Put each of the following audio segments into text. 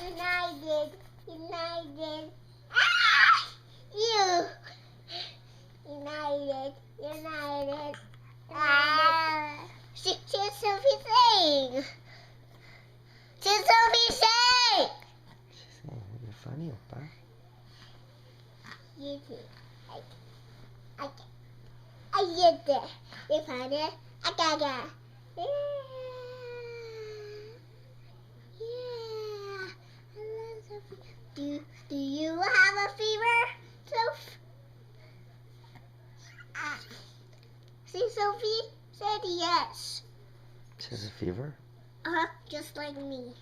United. United. Ah! You. United. United. Ah. She's Sophie saying. She's Sophie saying. She's saying you're funny, Oppa. You too. I did it. You found it. I got it. Yeah. Yeah. I love Sophie. Do you have a fever, Soph? See, Sophie said yes. She has a fever? Just like me.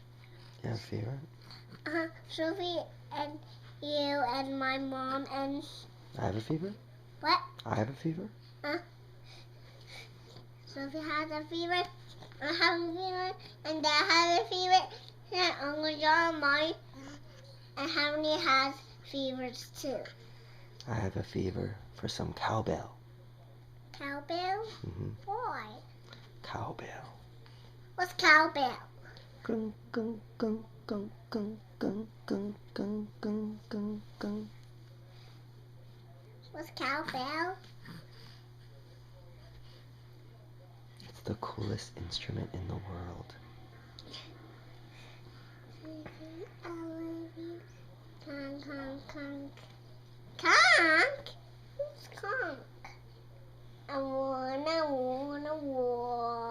You have a fever? Sophie and you and my mom and... I have a fever? What? I have a fever? Sophie has a fever. I have a fever. And Dad has a fever. And Uncle John, mine, and Harmony has fevers too. I have a fever for some cowbell. Cowbell? Mm-hmm. Why? Cowbell. What's cowbell? Gung, gung, gung, gung, gung, gung, gung, gung, gung, gung, gung. What's cowbell? It's the coolest instrument in the world. I love you. Conk, conk, conk. Conk? Who's conk? I wanna walk.